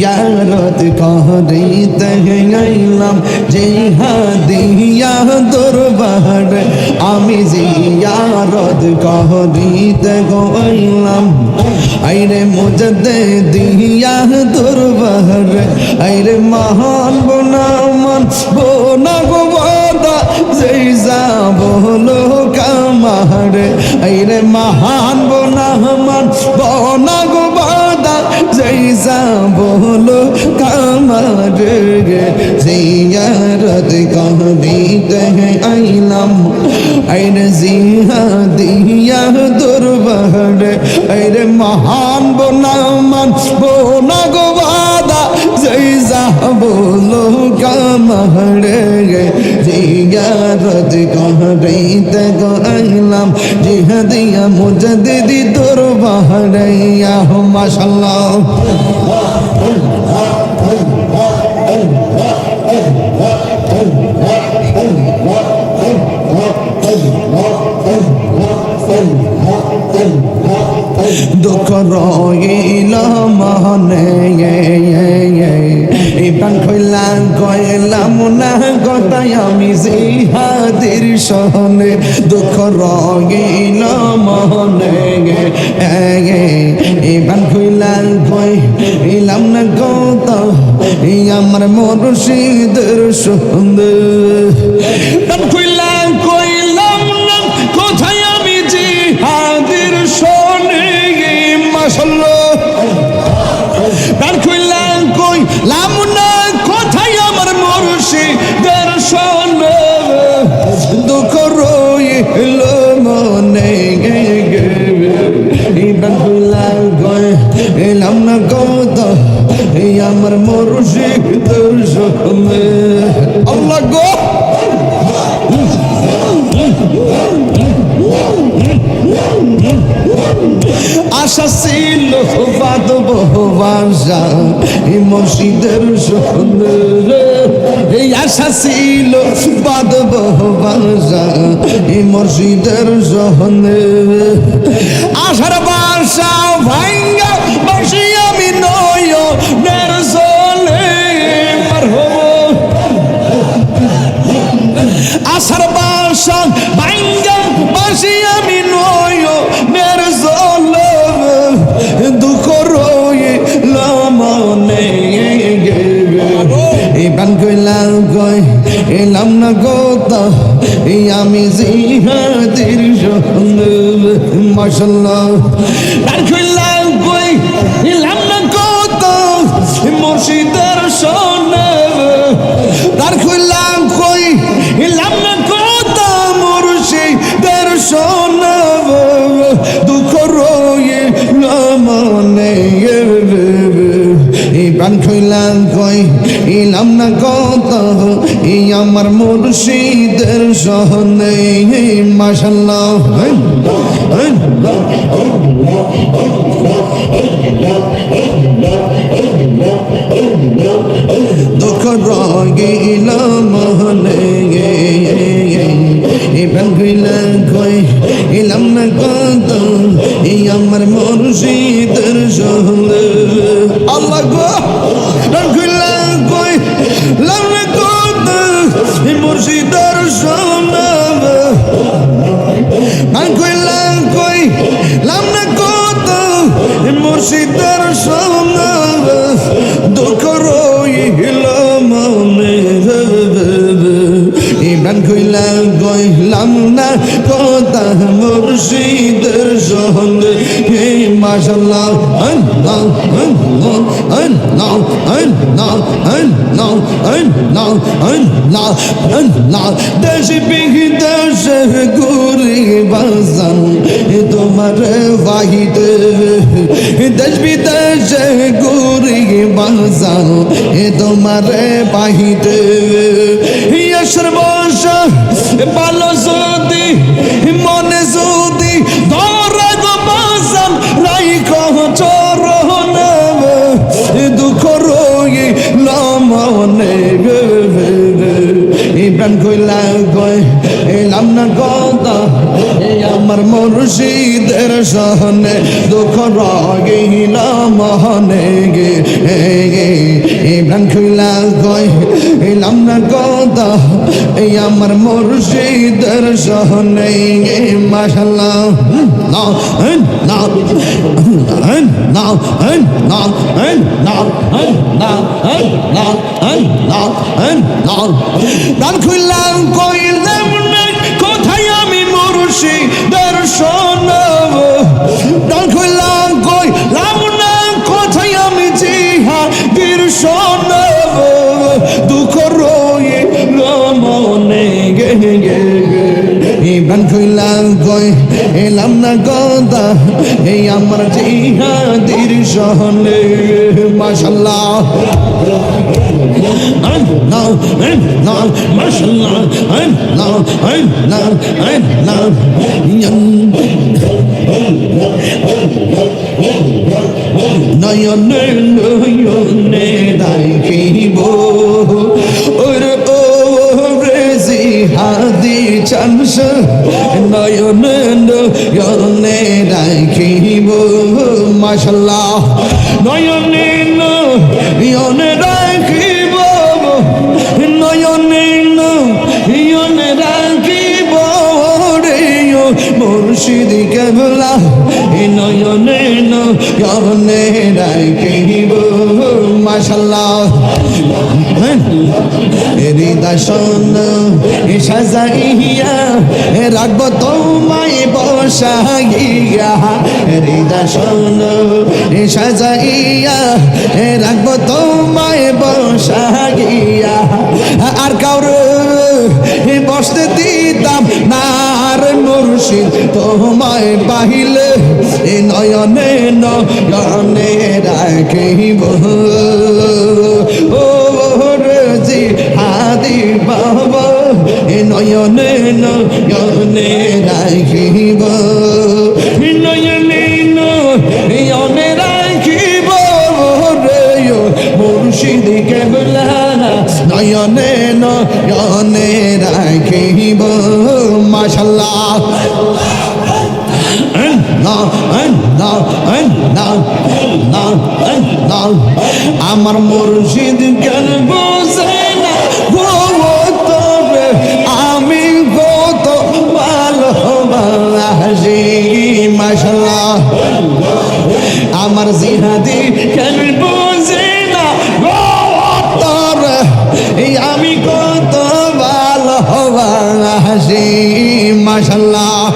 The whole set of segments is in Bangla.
জিয়ারত করিতে আইলাম জিহাদিয়া দরবার আমি জিয়ারত করিতে আইলাম আইরে মুজদ্দিদিয়া দরবার আইরে মহান বোনামান বোনা গো বাদা যেই যাবলো কামার আইরে মহান বোনামান বোনা গো বাদা যেই যাবলো কামার জিয়ারত করিতে আইলাম আইরে জিহাদিয়া দরবার আইরে মহান বোনামান বোনা গো বাদা যেই যাবলো কামার জিয়ারত করিতে আইলাম জিহাদিয়া মুজদ্দিদি দরবার ইয়া মাশাআল্লাহ দুঃখ রইল মনে প্রাণ খইলাম কইলাম না কথায় আমি জিহাদের সহনে দুঃখ রইল মনে প্রাণ খইলাম কইলাম না কথা আমার মুর্শিদের সহনে প্রাণ খইলাম কইলাম না কথায় আমি জিহাদের সহনে মাশাআল্লাহ প্রাণ খইলাম কইলাম না কোথায় আমার মুর্শিদের সনে দুঃখ রইল মনে প্রাণ খইলাম কইলাম না কোথায় আমার মুর্শিদের সনে আল্লাহ গো আশা ছিল বাদব বাসা মুর্শিদের সনে এই আশা ছিল বাদব বাসা মুর্শিদের সনে আশার বাসা ভাঙ্গা বসি আমি নয়নের জলে আশার বাসা ভাঙ্গা বসি আমি নয়নের জলে দুঃখ রইল মনে প্রাণ কইলাম এলাম না গোতা আমি জিহাদের সনে মাশাআল্লাহ প্রাণ কইলাম এলাম না গোতা মুর্শিদের সনে প্রাণ কইলাম এলাম না গোতা মুর্শিদের সনে দুঃখ রইল মনে প্রাণ খইলাম এলাম না কত আমার মুর্শিদের সহনে মাশাআল্লাহ দুঃখ রইল মনে প্রাণ খইলাম এলাম না কত আমার মুর্শিদের সহনে আল্লাহ গো প্রাণ খইলাম কইলাম না কত মুর্শিদের সনে প্রাণ খইলাম কইলাম না কত মুর্শিদের সনে দুঃখ রইল মনে প্রাণ খইলাম না কথা মুর্শিদের সনে মাশাআল্লাহ আল্লাহ আল্লাহ আল্লাহ আল্লাহ আল্লাহ আল্লাহ আল্লাহ আল্লাহ দেশ বিদেশ ঘুরি বাজান তোমার বাহিতে দেশ বিদেশ ঘুরি বাজান তোমার বাহিতে সর্বশা ভালো যদি মনে যদি ধরে গো বাজান রাইখ চরণ দুঃখ রইল মনে প্রাণ কইলাম না কথা আমার মুর্শিদের সহনে দুঃখ রইল মনে এই আমার মুর্শিদের সহনে মাশাআল্লাহ না না না না দান খুললাম কইলাম না কোথায় আমি মুর্শিদের শোনাবো দান খুললাম কইলাম না কোথায় আমি জিহাদের শোনাবো দুঃখ রয়ে মনে গে গে ইবান খুইলাম কই এলাম না গদা এই আমার জিহাদের শহরে মাশাআল্লাহ না না মাশাআল্লাহ না না না নয়নে নয়নে রাখিব ওরে ও রেজি হাদি চান্স নয়নে নয়নে রাখিব মাশাআল্লাহ নয়নে নয়নে রাখিব নয়নে নয়নে রাখিব রে মুর্শিদ কেবলা নয়নে নয়নে রাখিব মাশাআল্লাহ হৃদয় সাজাইয়া রাখবো তোমায় বসাইয়া হৃদয় সাজাইয়া রাখবো তোমায় বসাইয়া আর কাউরে বসতে দিতাম না আর মুর্শিদ তোমায় পাইলে নয়নে নয়নে রাখিব ও জি হাদি বাবা নয়নে নয়নে রাখিব নয়নে নয়নে রাখিব রে মুর্শিদ কেবলা নয়নে নয়নে রাখিব মাশাআল্লাহ আমার মুর্শিদ কেন বোঝে না তবে আমি কত ভালোবাসি মাশাআল্লাহ আমার জিহাদি কেন বোঝে না তবে আমি কত ভালোবাসি মাশাআল্লাহ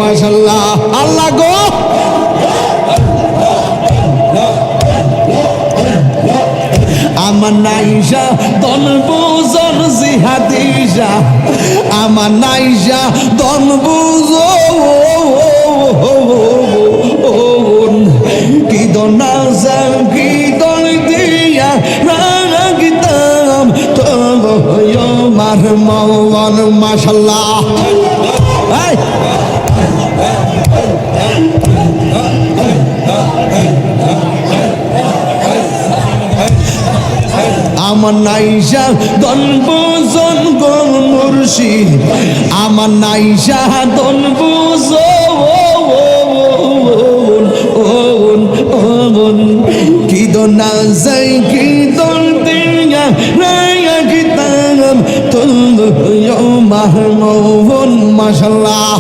মাশাআল্লাহ আল্লাহ গো আমার নাইজা দন বুঝন জিহাদিজা আমার নাইজা দন বুঝো কি দনা কি দন দিয়া রাগিতাম তবে মার মন মাশাআল্লাহ আমার নাইজা দন বুঝন গো মুর্শিদ আমার নাইজা দন বুঝো কি দনা যাই কি দন দিয়া রায়া গিতাম তুমি মাহমুন মাশাআল্লাহ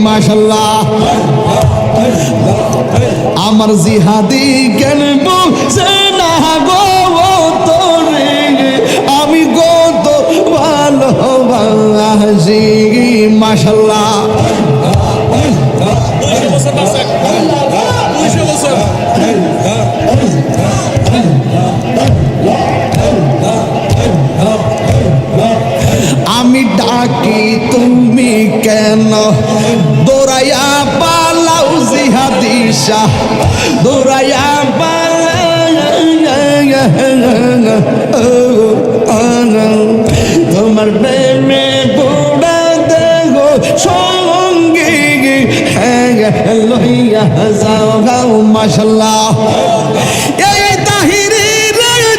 মাশাআল্লাহ আমার জিহাদি কেন বুঝে না গো তোরে আমি কত ভালোবাসি মাশাআল্লাহ আমি ডাকি তুমি কেন দৌড়াইয়া পালাও জিহাদি শাহ দৌড়াইয়া পালা লইয়া যাও গাও মাশাল্লাহ এই তাহিরের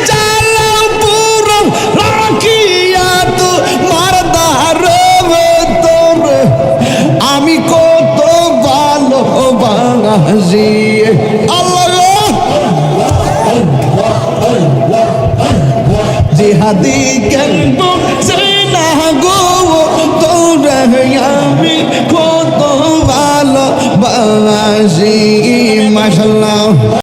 জালা পুরো রাখিয়া তো মারদার তোর আমি কত ভালোবাসি আল্লাহ জিহাদি কেন না গো তোরা আমি কত ভালোবাসি মাশাল্লাহ